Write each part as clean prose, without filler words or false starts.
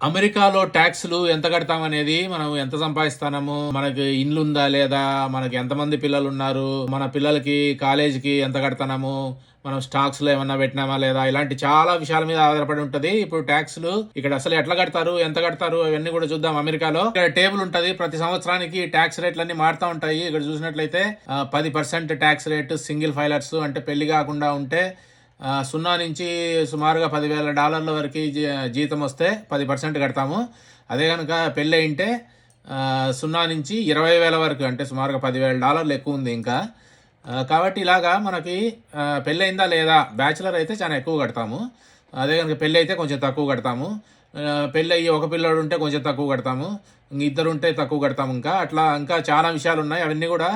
అమెరికాలో ట్యాక్స్‌లు ఎంత కడతామనేది, మనం ఎంత సంపాదిస్తున్నాము, మనకి ఇల్లుందా లేదా, మనకి ఎంతమంది పిల్లలున్నారు, మన పిల్లలకి కాలేజీకి ఎంత కడతన్నాము, మనం స్టాక్స్‌లో ఏమన్నా పెట్టినామా లేదా, ఇలాంటి చాలా విషయాల మీద ఆధారపడి ఉంటది. ఇప్పుడు ట్యాక్స్‌లు ఇక్కడ అసలు ఎట్లా కడతారు, ఎంత కడతారు అవన్నీ కూడా చూద్దాం అమెరికాలో. ఇక్కడ టేబుల్ ఉంటది. ప్రతి సంవత్సరానికి ట్యాక్స్ రేట్లన్నీ మారుతా ఉంటాయి. ఇక్కడ చూసినట్లయితే 10% ట్యాక్స్ రేట్ సింగిల్ ఫైలర్స్ అంటే పెళ్లి కాకుండా ఉంటే 0 నుంచి సుమారుగా $10,000 వరకు జీతం వస్తే 10% కడతాము. అదే కనుక పెళ్ళి అయింటే 0 నుంచి 20,000 వరకు అంటే సుమారుగా $10,000 ఎక్కువ ఉంది ఇంకా. కాబట్టి ఇలాగా మనకి పెళ్ళి అయిందా లేదా, బ్యాచిలర్ అయితే చాలా ఎక్కువ కడతాము. అదే కనుక పెళ్ళి అయితే కొంచెం తక్కువ కడతాము. పెళ్ళి అయ్యి ఒక పిల్లోడు ఉంటే కొంచెం తక్కువ కడతాము. ఇద్దరు ఉంటే తక్కువ కడతాము. అట్లా ఇంకా చాలా విషయాలు ఉన్నాయి. అవన్నీ కూడా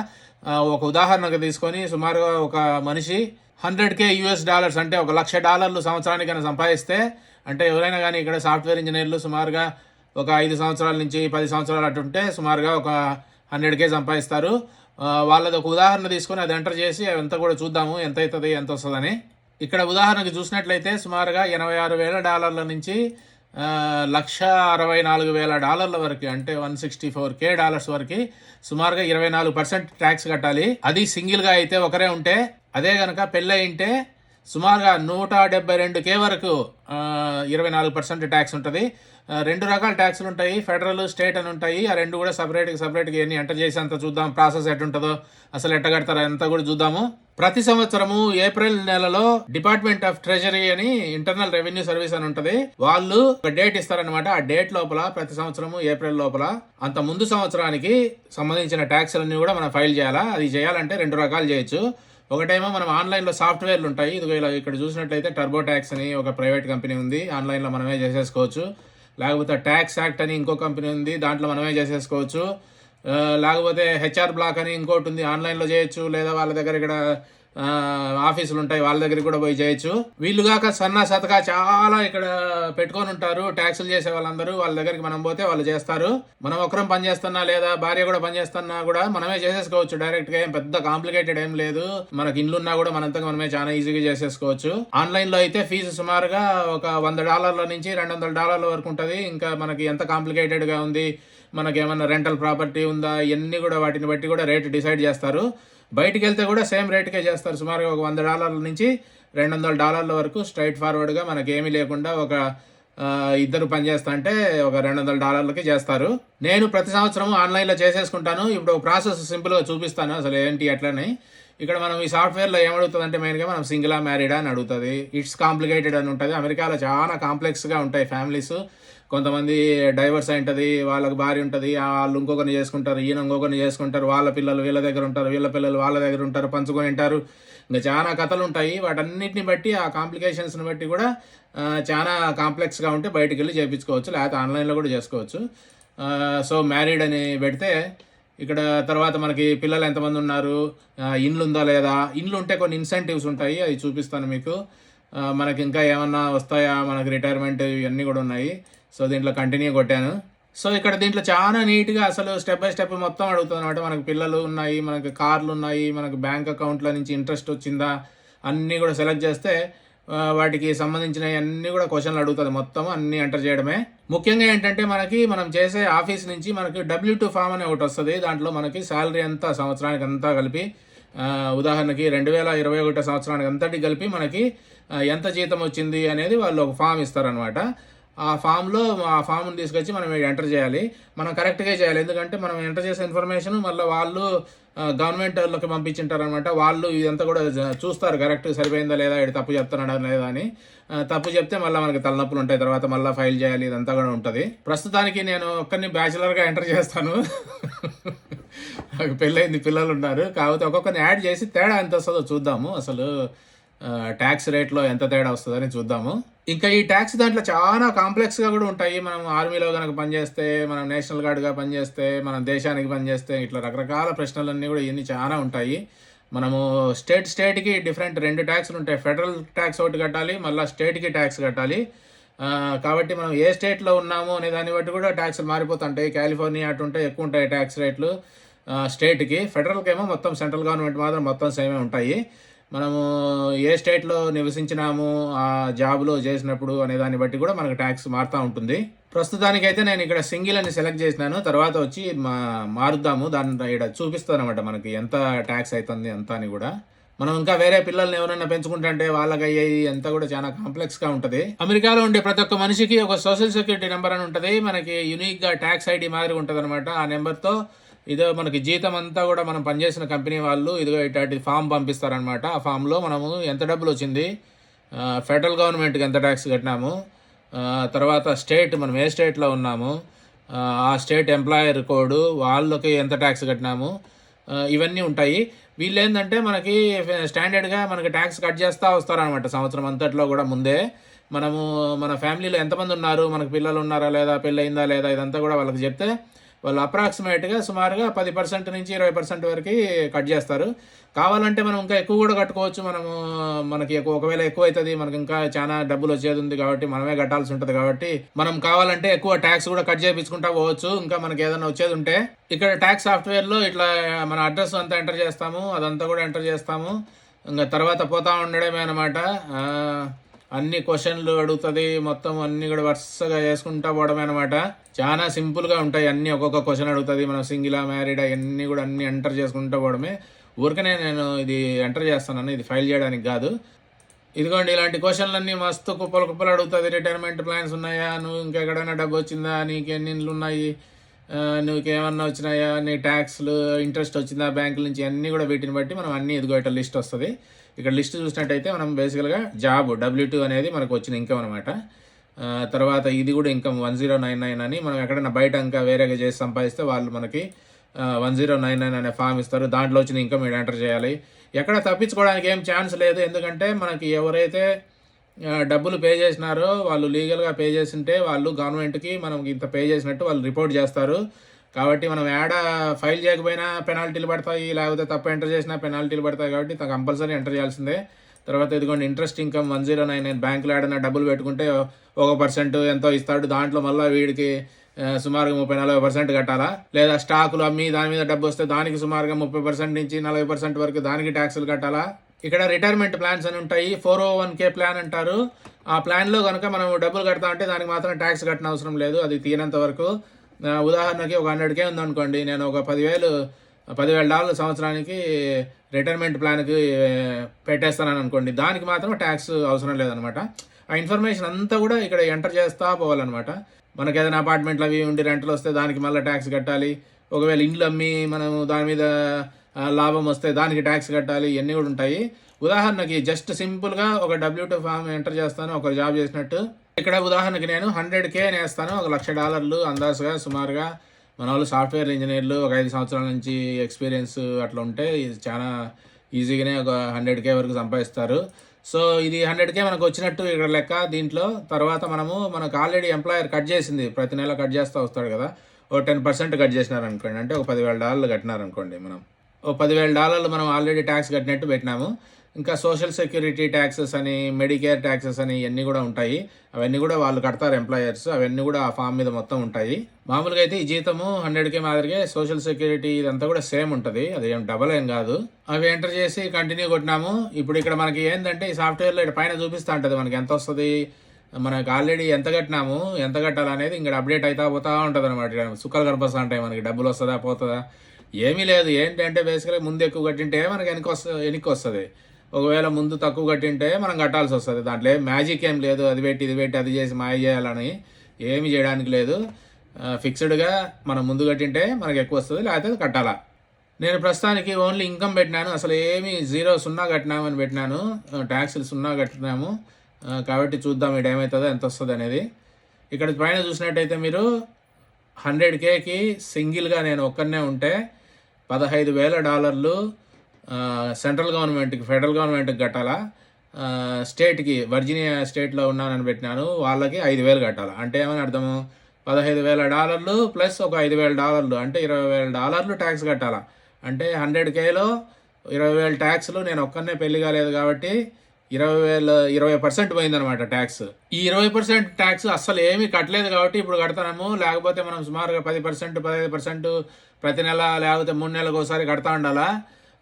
ఒక ఉదాహరణగా తీసుకొని సుమారుగా ఒక మనిషి $100,000 అంటే $1,00,000 సంవత్సరానికైనా సంపాదిస్తే, అంటే ఎవరైనా కానీ ఇక్కడ సాఫ్ట్వేర్ ఇంజనీర్లు సుమారుగా ఒక 5 సంవత్సరాల నుంచి 10 సంవత్సరాలు అటుంటే సుమారుగా ఒక 100,000 సంపాదిస్తారు. వాళ్ళది ఒక ఉదాహరణ తీసుకొని అది ఎంటర్ చేసి అదంతా కూడా చూద్దాము ఎంత అవుతుంది ఎంత వస్తుందని. ఇక్కడ ఉదాహరణకు చూసినట్లయితే సుమారుగా $86,000 నుంచి $164,000 వరకు అంటే $164,000 వరకు సుమారుగా 24% ట్యాక్స్ కట్టాలి. అది సింగిల్గా అయితే ఒకరే ఉంటే. అదే కనుక పెళ్ళి అయింటే సుమారుగా $172,000 వరకు 24% ట్యాక్స్ ఉంటుంది. 2 రకాల ట్యాక్స్లు ఉంటాయి, ఫెడరల్ స్టేట్ అని ఉంటాయి. ఆ రెండు కూడా సపరేట్గా ఎన్ని ఎంటర్ చేసి అంత చూద్దాం. ప్రాసెస్ ఎట్టుంటుందో, అసలు ఎట్ట కడతారో అంతా కూడా చూద్దాము. ప్రతి సంవత్సరము ఏప్రిల్ నెలలో డిపార్ట్మెంట్ ఆఫ్ ట్రెజరీ అని ఇంటర్నల్ రెవెన్యూ సర్వీస్ అని ఉంటుంది. వాళ్ళు ఒక డేట్ ఇస్తారనమాట. ఆ డేట్ లోపల ప్రతి సంవత్సరము ఏప్రిల్ లోపల అంత ముందు సంవత్సరానికి సంబంధించిన ట్యాక్స్లన్నీ కూడా మనం ఫైల్ చేయాలా. అది చేయాలంటే 2 రకాలు చేయొచ్చు. ఒకటేమో మనం ఆన్లైన్లో సాఫ్ట్వేర్లు ఉంటాయి. ఇదిగో ఇలా ఇక్కడ చూసినట్లయితే టర్బో ట్యాక్స్ అని ఒక ప్రైవేట్ కంపెనీ ఉంది, ఆన్లైన్లో మనమే చేసేసుకోవచ్చు. లేకపోతే ట్యాక్స్ యాక్ట్ అని ఇంకో కంపెనీ ఉంది, దాంట్లో మనమే చేసేసుకోవచ్చు. లేకపోతే హెచ్ఆర్ బ్లాక్ అని ఇంకోటి ఉంది, ఆన్లైన్లో చేయొచ్చు. లేదా వాళ్ళ దగ్గర ఇక్కడ ఆఫీసులు ఉంటాయి, వాళ్ళ దగ్గరికి కూడా పోయి చేయొచ్చు. వీళ్ళుగాక సన్నా సతగా చాలా ఇక్కడ పెట్టుకొని ఉంటారు ట్యాక్సులు చేసే వాళ్ళందరూ. వాళ్ళ దగ్గరికి మనం పోతే వాళ్ళు చేస్తారు. మనం ఒకరం పని చేస్తున్నా లేదా భార్య కూడా పని చేస్తున్నా కూడా మనమే చేసేసుకోవచ్చు డైరెక్ట్ గా. ఏం పెద్ద కాంప్లికేటెడ్ ఏం లేదు. మనకి ఇల్లున్నా కూడా మనంతగా మనమే చాలా ఈజీగా చేసేసుకోవచ్చు. ఆన్లైన్ లో అయితే ఫీజు సుమారుగా ఒక $100 నుంచి $200 వరకు ఉంటుంది. ఇంకా మనకి ఎంత కాంప్లికేటెడ్ గా ఉంది, మనకి ఏమన్నా రెంటల్ ప్రాపర్టీ ఉందా, ఇవన్నీ కూడా వాటిని బట్టి కూడా రేట్ డిసైడ్ చేస్తారు. బయటికి వెళ్తే కూడా సేమ్ రేట్కే చేస్తారు. సుమారుగా ఒక $100 నుంచి $200 వరకు స్ట్రైట్ ఫార్వర్డ్గా మనకి ఏమీ లేకుండా ఒక ఇద్దరు పని చేస్తా అంటే ఒక $200కి చేస్తారు. నేను ప్రతి సంవత్సరం ఆన్లైన్లో చేసేసుకుంటాను. ఇప్పుడు ప్రాసెస్ సింపుల్గా చూపిస్తాను అసలు ఏంటి ఎట్లని. ఇక్కడ మనం ఈ సాఫ్ట్వేర్లో ఏమడుగుతుంది అంటే మెయిన్గా మనం సింగిలా మ్యారీడా అని అడుగుతుంది. ఇట్స్ కాంప్లికేటెడ్ అని ఉంటుంది. అమెరికాలో చాలా కాంప్లెక్స్గా ఉంటాయి ఫ్యామిలీస్. కొంతమంది డైవర్స్ అయి ఉంటుంది, వాళ్ళకి భార్య ఉంటుంది, వాళ్ళు ఇంకొకరిని చేసుకుంటారు, ఈయన ఇంకొకరిని చేసుకుంటారు, వాళ్ళ పిల్లలు వీళ్ళ దగ్గర ఉంటారు, వీళ్ళ పిల్లలు వాళ్ళ దగ్గర ఉంటారు, పంచుకొని ఉంటారు. ఇంకా చాలా కథలు ఉంటాయి. వాటన్నిటిని బట్టి ఆ కాంప్లికేషన్స్ని బట్టి కూడా చాలా కాంప్లెక్స్గా ఉంటే బయటికి వెళ్ళి చేయించుకోవచ్చు, లేకపోతే ఆన్లైన్లో కూడా చేసుకోవచ్చు. సో మ్యారీడ్ అని పెడితే ఇక్కడ తర్వాత మనకి పిల్లలు ఎంతమంది ఉన్నారు, ఇండ్లు ఉందా లేదా, ఇండ్లు ఉంటే కొన్ని ఇన్సెంటివ్స్ ఉంటాయి, అవి చూపిస్తాను మీకు. మనకి ఇంకా ఏమన్నా వస్తాయా, మనకి రిటైర్మెంట్ ఇవన్నీ కూడా ఉన్నాయి. సో దీంట్లో కంటిన్యూ కొట్టాను. సో ఇక్కడ దీంట్లో చాలా నీట్గా అసలు స్టెప్ బై స్టెప్ మొత్తం అడుగుతుంది అనమాట. మనకు పిల్లలు ఉన్నాయి, మనకి కార్లు ఉన్నాయి, మనకు బ్యాంక్ అకౌంట్ల నుంచి ఇంట్రెస్ట్ వచ్చిందా అన్నీ కూడా సెలెక్ట్ చేస్తే వాటికి సంబంధించిన అన్నీ కూడా క్వశ్చన్లు అడుగుతుంది. మొత్తం అన్నీ ఎంటర్ చేయడమే. ముఖ్యంగా ఏంటంటే మనం చేసే ఆఫీస్ నుంచి మనకి W2 ఫామ్ అనే ఒకటి వస్తుంది. దాంట్లో మనకి శాలరీ అంతా సంవత్సరానికి అంతా కలిపి, ఉదాహరణకి 2021 సంవత్సరానికి అంతటి కలిపి మనకి ఎంత జీతం వచ్చింది అనేది వాళ్ళు ఒక ఫామ్ ఇస్తారనమాట. ఆ ఫామ్ని తీసుకొచ్చి మనం ఎంటర్ చేయాలి. మనం కరెక్ట్గా చేయాలి. ఎందుకంటే మనం ఎంటర్ చేసే ఇన్ఫర్మేషన్ మళ్ళీ వాళ్ళు గవర్నమెంట్ వాళ్ళకి పంపించింటారు అనమాట. వాళ్ళు ఇదంతా కూడా చూస్తారు కరెక్ట్ సరిపోయిందా లేదా, ఇటు తప్పు చెప్తున్నాడా లేదా అని. తప్పు చెప్తే మళ్ళీ మనకి తలనొప్పులు ఉంటాయి, తర్వాత మళ్ళీ ఫైల్ చేయాలి, ఇదంతా కూడా ఉంటుంది. ప్రస్తుతానికి నేను ఒక్కరిని బ్యాచిలర్గా ఎంటర్ చేస్తాను. నాకు పెళ్ళయింది, పిల్లలు ఉన్నారు. కాకపోతే ఒక్కొక్కరిని యాడ్ చేసి తేడా ఎంత వస్తుందో చూద్దాము. అసలు ట్యాక్స్ రేట్లో ఎంత తేడా వస్తుందని చూద్దాము. ఇంకా ఈ ట్యాక్స్ దాంట్లో చాలా కాంప్లెక్స్గా కూడా ఉంటాయి. మనం ఆర్మీలో కనుక పనిచేస్తే, మనం నేషనల్ గార్డ్గా పనిచేస్తే, మనం దేశానికి పనిచేస్తే, ఇట్లా రకరకాల ప్రశ్నలన్నీ కూడా ఇవన్నీ చాలా ఉంటాయి. మనము స్టేట్కి డిఫరెంట్ 2 ట్యాక్స్లు ఉంటాయి. ఫెడరల్ ట్యాక్స్ ఒకటి కట్టాలి, మళ్ళీ స్టేట్కి ట్యాక్స్ కట్టాలి. కాబట్టి మనం ఏ స్టేట్లో ఉన్నాము అనే దాన్ని బట్టి కూడా ట్యాక్స్లు మారిపోతుంటాయి. కాలిఫోర్నియా అటు ఉంటాయి, ఎక్కువ ఉంటాయి ట్యాక్స్ రేట్లు స్టేట్కి. ఫెడరల్కి ఏమో మొత్తం సెంట్రల్ గవర్నమెంట్ మాత్రం మొత్తం సేమే ఉంటాయి. మనము ఏ స్టేట్లో నివసించినాము, ఆ జాబ్లో చేసినప్పుడు అనే దాన్ని బట్టి కూడా మనకు ట్యాక్స్ మారుతూ ఉంటుంది. ప్రస్తుతానికైతే నేను ఇక్కడ సింగిల్ అని సెలెక్ట్ చేసినాను. తర్వాత వచ్చి మారుద్దాము. దాన్ని ఇక్కడ చూపిస్తానమాట మనకి ఎంత ట్యాక్స్ అవుతుంది ఎంత అని కూడా. మనం ఇంకా వేరే పిల్లల్ని ఎవరైనా పెంచుకుంటుంటే వాళ్ళకి అయ్యేది ఎంత కూడా చాలా కాంప్లెక్స్గా ఉంటుంది. అమెరికాలో ఉండే ప్రతి ఒక్క మనిషికి ఒక సోషల్ సెక్యూరిటీ నెంబర్ అని ఉంటుంది. మనకి యూనిక్గా ట్యాక్స్ ఐడి మాదిరి ఉంటుంది అనమాట. ఆ నెంబర్తో ఇదో మనకి జీతం అంతా కూడా మనం పనిచేసిన కంపెనీ వాళ్ళు ఇదిగో ఇట్లాంటి ఫామ్ పంపిస్తారనమాట. ఆ ఫామ్లో మనము ఎంత డబ్బులు వచ్చింది, ఫెడరల్ గవర్నమెంట్కి ఎంత ట్యాక్స్ కట్టినాము, తర్వాత స్టేట్ మనం ఏ స్టేట్లో ఉన్నాము, ఆ స్టేట్ ఎంప్లాయర్ కోడ్ వాళ్ళకి ఎంత ట్యాక్స్ కట్టినాము, ఇవన్నీ ఉంటాయి. వీళ్ళు ఏంటంటే మనకి స్టాండర్డ్గా మనకి ట్యాక్స్ కట్ చేస్తూ వస్తారనమాట సంవత్సరం అంతట్లో కూడా ముందే. మనము మన ఫ్యామిలీలో ఎంతమంది ఉన్నారు, మనకు పిల్లలు ఉన్నారా లేదా, పెళ్ళి అయిందా లేదా, ఇదంతా కూడా వాళ్ళకి చెప్తే వాళ్ళు అప్రాక్సిమేట్గా సుమారుగా 10% నుంచి 20% వరకు కట్ చేస్తారు. కావాలంటే మనం ఇంకా ఎక్కువ కూడా కట్టుకోవచ్చు. మనకి ఒకవేళ ఎక్కువ అవుతుంది, మనకి ఇంకా చాలా డబ్బులు వచ్చేది ఉంది కాబట్టి మనమే కట్టాల్సి ఉంటుంది కాబట్టి మనం కావాలంటే ఎక్కువ ట్యాక్స్ కూడా కట్ చేయించుకుంటా పోవచ్చు. ఇంకా మనకి ఏదైనా వచ్చేది ఉంటే ఇక్కడ ట్యాక్స్ సాఫ్ట్వేర్లో ఇట్లా మన అడ్రస్ అంతా ఎంటర్ చేస్తాము, అదంతా కూడా ఎంటర్ చేస్తాము. ఇంకా తర్వాత పోతా ఉండడమే అనమాట. అన్ని క్వశ్చన్లు అడుగుతుంది, మొత్తం అన్ని కూడా వరుసగా చేసుకుంటా పోవడమే అనమాట. చాలా సింపుల్గా ఉంటాయి అన్నీ. ఒక్కొక్క క్వశ్చన్ అడుగుతుంది, మనం సింగిలా మ్యారీడా అన్నీ కూడా అన్ని ఎంటర్ చేసుకుంటూ పోవడమే. ఊరికనే నేను ఇది ఎంటర్ చేస్తాను, ఇది ఫైల్ చేయడానికి కాదు. ఇదిగోండి ఇలాంటి క్వశ్చన్లన్నీ మస్తు కుప్పలు అడుగుతుంది. రిటైర్మెంట్ ప్లాన్స్ ఉన్నాయా, నువ్వు ఇంకెక్కడైనా డబ్బు వచ్చిందా, నీకు ఎన్ని ఇండ్లు ఉన్నాయి, నువ్వుకేమన్నా వచ్చినాయా, నీ ట్యాక్స్లు ఇంట్రెస్ట్ వచ్చిందా బ్యాంకుల నుంచి, అన్నీ కూడా వీటిని బట్టి మనం అన్నీ ఇదిగో ఇట్లా లిస్ట్ వస్తుంది. ఇక్కడ లిస్ట్ చూసినట్టయితే మనం బేసికల్గా జాబ్ W2 అనేది మనకు వచ్చిన ఇన్కమ్ అనమాట. తర్వాత ఇది కూడా ఇన్కమ్ 1099 అని. మనం ఎక్కడైనా బయట ఇంకా వేరేగా చేసి సంపాదిస్తే వాళ్ళు మనకి 1099 అనే ఫామ్ ఇస్తారు. దాంట్లో వచ్చిన ఇన్కమ్ మీరు ఎంటర్ చేయాలి. ఎక్కడ తప్పించుకోవడానికి ఏం ఛాన్స్ లేదు. ఎందుకంటే మనకి ఎవరైతే డబ్బులు పే చేసినారో వాళ్ళు లీగల్గా పే చేసింటే వాళ్ళు గవర్నమెంట్కి మనం ఇంత పే చేసినట్టు వాళ్ళు రిపోర్ట్ చేస్తారు. కాబట్టి మనం యాడ ఫైల్ చేయకపోయినా పెనాల్టీలు పడతాయి, లేకపోతే తప్పు ఎంటర్ చేసినా పెనాల్టీలు పడతాయి. కాబట్టి కంపల్సరీ ఎంటర్ చేయాల్సిందే. తర్వాత ఇదిగోండి ఇంట్రెస్ట్ ఇన్కమ్ 1099. బ్యాంకులో ఏడైనా డబ్బులు పెట్టుకుంటే 1% ఎంతో ఇస్తాడు. దాంట్లో మళ్ళీ వీడికి సుమారుగా 30-40% కట్టాలా. లేదా స్టాకులు అమ్మి దాని మీద డబ్బు వస్తే దానికి సుమారుగా 30% నుంచి 40% వరకు దానికి ట్యాక్సులు కట్టాలా. ఇక్కడ రిటైర్మెంట్ ప్లాన్స్ అని ఉంటాయి. 401k ప్లాన్ అంటారు. ఆ ప్లాన్లో కనుక మనం డబ్బులు కడతా అంటే దానికి మాత్రం ట్యాక్స్ కట్టిన అవసరం లేదు, అది తీయనంత వరకు. ఉదాహరణకి ఒక 100k ఉందనుకోండి, నేను ఒక $10,000 సంవత్సరానికి రిటైర్మెంట్ ప్లాన్కి పెట్టేస్తానని అనుకోండి, దానికి మాత్రం ట్యాక్స్ అవసరం లేదనమాట. ఆ ఇన్ఫర్మేషన్ అంతా కూడా ఇక్కడ ఎంటర్ చేస్తూ పోవాలన్నమాట. మనకి ఏదైనా అపార్ట్మెంట్లు అవి ఉండి రెంట్లు వస్తే దానికి మళ్ళీ ట్యాక్స్ కట్టాలి. ఒకవేళ ఇండ్లు అమ్మి మనం దాని మీద లాభం వస్తే దానికి ట్యాక్స్ కట్టాలి. ఇవన్నీ కూడా ఉంటాయి. ఉదాహరణకి జస్ట్ సింపుల్గా ఒక W2 ఫామ్ ఎంటర్ చేస్తాను, ఒక జాబ్ చేసినట్టు. ఇక్కడ ఉదాహరణకి నేను 100k వేస్తాను. $1,00,000 అందాజుగా సుమారుగా. మన వాళ్ళు సాఫ్ట్వేర్ ఇంజనీర్లు ఒక 5 సంవత్సరాల నుంచి ఎక్స్పీరియన్స్ అట్లా ఉంటే చాలా ఈజీగానే ఒక 100k వరకు సంపాదిస్తారు. సో ఇది 100k మనకు వచ్చినట్టు ఇక్కడ లెక్క. దీంట్లో తర్వాత మనకు ఆల్రెడీ ఎంప్లాయర్ కట్ చేసింది, ప్రతి నెల కట్ చేస్తూ వస్తాడు కదా, ఓ 10% కట్ చేసినారనుకోండి, అంటే ఒక $10,000 కట్టినారనుకోండి. మనం ఓ $10,000 మనం ఆల్రెడీ ట్యాక్స్ కట్టినట్టు పెట్టినాము. ఇంకా సోషల్ సెక్యూరిటీ ట్యాక్సెస్ అని, మెడికేర్ ట్యాక్సెస్ అని ఇవన్నీ కూడా ఉంటాయి. అవన్నీ కూడా వాళ్ళు కడతారు ఎంప్లాయర్స్. అవన్నీ కూడా ఆ ఫామ్ మీద మొత్తం ఉంటాయి. మామూలుగా అయితే ఈ జీతము 100k మాదిరిగా సోషల్ సెక్యూరిటీ ఇదంతా కూడా సేమ్ ఉంటుంది, అది ఏం డబల్ ఏం కాదు. అవి ఎంటర్ చేసి కంటిన్యూ కొట్టినాము. ఇప్పుడు ఇక్కడ మనకి ఏంటంటే ఈ సాఫ్ట్వేర్లో ఇక్కడ పైన చూపిస్తూ ఉంటుంది మనకి ఎంత వస్తుంది, మనకు ఆల్రెడీ ఎంత కట్టినాము, ఎంత కట్టాలనేది ఇంకా అప్డేట్ అవుతా పోతా ఉంటుంది అనమాట. సుఖాలు కనిపిస్తూ ఉంటాయి మనకి, డబ్బులు వస్తుందా పోతుందా ఏమీ లేదు. ఏంటంటే బేసిక్గా ముందు ఎక్కువ కట్టింటే మనకి వెనక్కి వస్తుంది. ఒకవేళ ముందు తక్కువ కట్టింటే మనం కట్టాల్సి వస్తుంది. దాంట్లో మ్యాజిక్ ఏం లేదు, అది పెట్టి ఇది పెట్టి అది చేసి మాయ చేయాలని ఏమి చేయడానికి లేదు. ఫిక్స్డ్గా మనం ముందు కట్టింటే మనకి ఎక్కువ వస్తుంది, లేకపోతే కట్టాలా. నేను ప్రస్తుతానికి ఓన్లీ ఇన్కమ్ పెట్టినాను, అసలు ఏమి 0 కట్టినామని పెట్టినాను, ట్యాక్సులు 0 కట్టినాము. కాబట్టి చూద్దాం ఈ ఏమవుతుందో ఎంత వస్తుంది అనేది. ఇక్కడ పైన చూసినట్టయితే మీరు 100kకి సింగిల్గా నేను ఒక్కనే ఉంటే $15,000 సెంట్రల్ గవర్నమెంట్కి, ఫెడరల్ గవర్నమెంట్కి కట్టాలా. స్టేట్కి వర్జీనియా స్టేట్లో ఉన్నానని పెట్టినాను, వాళ్ళకి 5,000 కట్టాలా. అంటే ఏమని అర్థము, $15,000 ప్లస్ ఒక $5,000 అంటే $20,000 ట్యాక్స్ కట్టాలా. అంటే 100kలో 20,000 ట్యాక్స్లు. నేను ఒక్కనే పెళ్లి కాలేదు కాబట్టి 20% పోయిందనమాట ట్యాక్స్. ఈ 20% ట్యాక్స్ అస్సలు ఏమీ కట్టలేదు కాబట్టి ఇప్పుడు కడతాము. లేకపోతే మనం సుమారుగా 10%, 15% ప్రతి నెల, లేకపోతే 3 నెలలకు ఒకసారి కడతా ఉండాలా.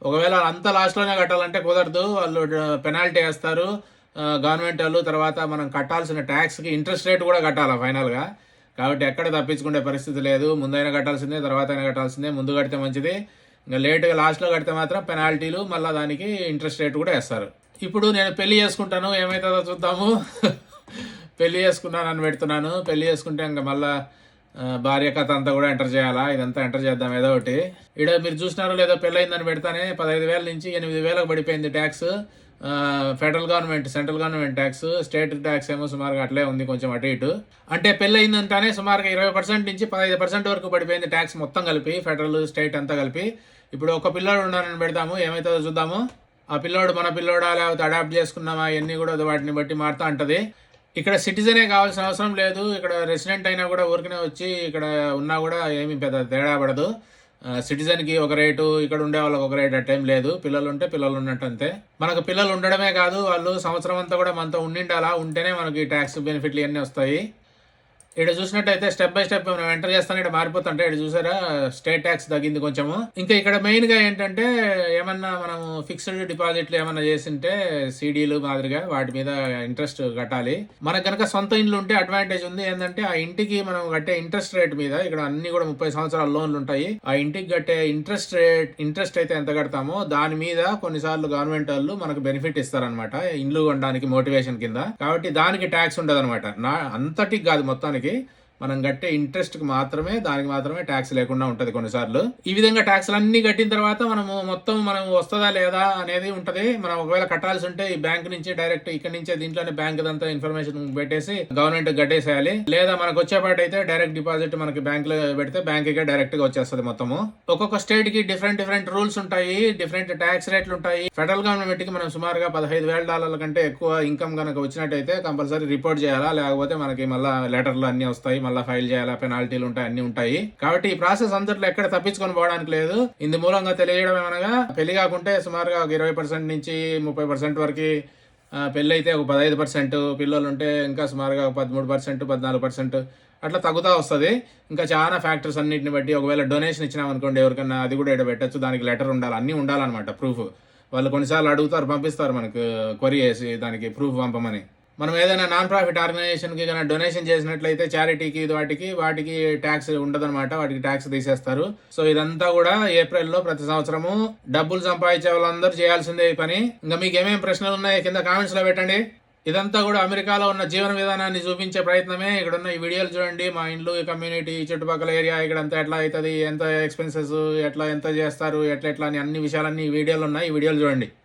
ఒకవేళ అంతా లాస్ట్లోనే కట్టాలంటే కుదరదు, వాళ్ళు పెనాల్టీ వేస్తారు గవర్నమెంట్ వాళ్ళు. తర్వాత మనం కట్టాల్సిన ట్యాక్స్కి ఇంట్రెస్ట్ రేట్ కూడా కట్టాలి ఫైనల్గా. కాబట్టి ఎక్కడ తప్పించుకునే పరిస్థితి లేదు. ముందైనా కట్టాల్సిందే, తర్వాత అయినా కట్టాల్సిందే. ముందు కడితే మంచిది, ఇంకా లేటుగా లాస్ట్లో కడితే మాత్రం పెనాల్టీలు, మళ్ళీ దానికి ఇంట్రెస్ట్ రేట్ కూడా వేస్తారు. ఇప్పుడు నేను పెళ్లి చేసుకుంటాను, ఏమవుతుందో చూద్దాము. పెళ్లి చేసుకున్నానని పెడుతున్నాను. పెళ్లి చేసుకుంటే ఇంకా మళ్ళీ భార్య కథ అంతా కూడా ఎంటర్ చేయాలా, ఇదంతా ఎంటర్ చేద్దాం ఏదో ఒకటి. ఇక్కడ మీరు చూసినారో లేదో, పెళ్ళయిందని పెడతానే 15,000 నుంచి 8,000 పడిపోయింది tax. Federal government, central government tax, state tax ఏమో సుమారుగా అట్లే ఉంది, కొంచెం అటు ఇటు. అంటే పెళ్ళయిందంటానే సుమారుగా 20% నుంచి 15% వరకు పడిపోయింది ట్యాక్స్ మొత్తం కలిపి, ఫెడరల్ స్టేట్ అంతా కలిపి. ఇప్పుడు ఒక పిల్లోడు ఉన్నారని పెడతాము, ఏమవుతుందో చూద్దాము. ఆ పిల్లోడు మన పిల్లోడా లేకపోతే అడాప్ట్ చేసుకున్నామా, ఇవన్నీ కూడా వాటిని బట్టి మారుతూ ఉంటుంది. ఇక్కడ సిటిజనే కావాల్సిన అవసరం లేదు. ఇక్కడ రెసిడెంట్ అయినా కూడా ఊరికనే వచ్చి ఇక్కడ ఉన్నా కూడా ఏమీ పెద్ద తేడా పడదు. సిటిజన్కి ఒక రేటు, ఇక్కడ ఉండే వాళ్ళకి ఒక రేట్ అట్టేం లేదు. పిల్లలు ఉంటే పిల్లలు ఉన్నట్టు అంతే. మనకు పిల్లలు ఉండడమే కాదు, వాళ్ళు సంవత్సరం అంతా కూడా మనతో ఉండిండాలా, ఉంటేనే మనకి ట్యాక్స్ బెనిఫిట్లు ఇవన్నీ వస్తాయి. ఇక్కడ చూసినట్టయితే స్టెప్ బై స్టెప్ మనం ఎంటర్ చేస్తాను, ఇక్కడ మారిపోతుంటే ఇక్కడ చూసారా స్టేట్ ట్యాక్స్ తగ్గింది కొంచెము. ఇంకా ఇక్కడ మెయిన్ గా ఏంటంటే ఏమన్నా మనం ఫిక్స్డ్ డిపాజిట్లు ఏమన్నా చేసింటే సీడీలు మాదిరిగా వాటి మీద ఇంట్రెస్ట్ కట్టాలి. మనకు కనుక సొంత ఇండ్లు ఉంటే అడ్వాంటేజ్ ఉంది ఏంటంటే ఆ ఇంటికి మనం కట్టే ఇంట్రెస్ట్ రేట్ మీద, ఇక్కడ అన్ని కూడా 30 సంవత్సరాల లోన్లు ఉంటాయి. ఆ ఇంటికి కట్టే ఇంట్రెస్ట్ అయితే ఎంత కడతామో దాని మీద కొన్నిసార్లు గవర్నమెంట్ వాళ్ళు మనకు బెనిఫిట్ ఇస్తారనమాట, ఇండ్లు కొనడానికి మోటివేషన్ కింద. కాబట్టి దానికి ట్యాక్స్ ఉండదు అనమాట, అంతటికి కాదు, మొత్తానికి మనం కట్టే ఇంట్రెస్ట్ కి మాత్రమే, దానికి మాత్రమే ట్యాక్స్ లేకుండా ఉంటది కొన్నిసార్లు. ఈ విధంగా ట్యాక్స్లు అన్ని కట్టిన తర్వాత మనం వస్తుందా లేదా అనేది ఉంటది. మనం ఒకవేళ కట్టాల్సి ఉంటే ఈ బ్యాంక్ నుంచి డైరెక్ట్ ఇక్కడ నుంచే దీంట్లోనే బ్యాంక్ దంతా ఇన్ఫర్మేషన్ పెట్టేసి గవర్నమెంట్ కట్టేసేయాలి. లేదా మనకు వచ్చేపాటు అయితే డైరెక్ట్ డిపాజిట్ మనకి బ్యాంక్ లో పెడితే బ్యాంక్ కే డైరెక్ట్ గా వచ్చేస్తుంది మొత్తము. ఒక్కొక్క స్టేట్ కి డిఫరెంట్ రూల్స్ ఉంటాయి, డిఫరెంట్ ట్యాక్స్ రేట్లు ఉంటాయి. ఫెడరల్ గవర్నమెంట్ కి మనం సుమారుగా $15,000 కంటే ఎక్కువ ఇన్కమ్ కనుక వచ్చినట్టయితే కంపల్సరీ రిపోర్ట్ చేయాలా, లేకపోతే మనకి మళ్ళీ లెటర్లు అన్ని వస్తాయి, మళ్ళీ ఫైల్ చేయాలా, పెనాల్టీలు ఉంటాయి, అన్ని ఉంటాయి. కాబట్టి ఈ ప్రాసెస్ అంతట్లో ఎక్కడ తప్పించుకొని పోవడానికి లేదు. ఇందు మూలంగా తెలియడం ఏమనగా, పెళ్లి కాకుంటే సుమారుగా ఒక 20% నుంచి 30% వరకు, పెళ్ళి అయితే ఒక 15%, పిల్లలు ఉంటే ఇంకా సుమారుగా 13%, 14% అట్లా తగ్గుతా వస్తుంది. ఇంకా చాలా ఫ్యాక్టర్స్ అన్నింటిని బట్టి, ఒకవేళ డొనేషన్ ఇచ్చినాం అనుకోండి ఎవరికన్నా, అది కూడా ఇక్కడ పెట్టచ్చు, దానికి లెటర్ ఉండాలి, అన్నీ ఉండాలన్నమాట ప్రూఫ్. వాళ్ళు కొన్నిసార్లు అడుగుతారు, పంపిస్తారు మనకు క్వరీ చేసి దానికి ప్రూఫ్ పంపమని. మనం ఏదైనా నాన్ ప్రాఫిట్ ఆర్గనైజేషన్కి కన్నా డొనేషన్ చేసినట్లయితే చారిటీకి వాటికి ట్యాక్స్ ఉండదన్నమాట, వాటికి ట్యాక్స్ తీసేస్తారు. సో ఇదంతా కూడా ఏప్రిల్లో ప్రతి సంవత్సరము డబ్బులు సంపాదించే వాళ్ళందరూ చేయాల్సిందే ఈ పని. ఇంకా మీకు ఏమేమి ప్రశ్నలు ఉన్నాయో కింద కామెంట్స్ లో పెట్టండి. ఇదంతా కూడా అమెరికాలో ఉన్న జీవన విధానాన్ని చూపించే ప్రయత్నమే. ఇక్కడ ఉన్న ఈ వీడియోలు చూడండి, మా ఇండ్లు, ఈ కమ్యూనిటీ, చుట్టుపక్కల ఏరియా, ఇక్కడ అంతా ఎట్లా అవుతుంది, ఎంత ఎక్స్పెన్సెస్, ఎంత చేస్తారు, ఎట్లా అని అన్ని విషయాలన్నీ ఈ వీడియోలు ఉన్నాయి, ఈ వీడియోలు చూడండి.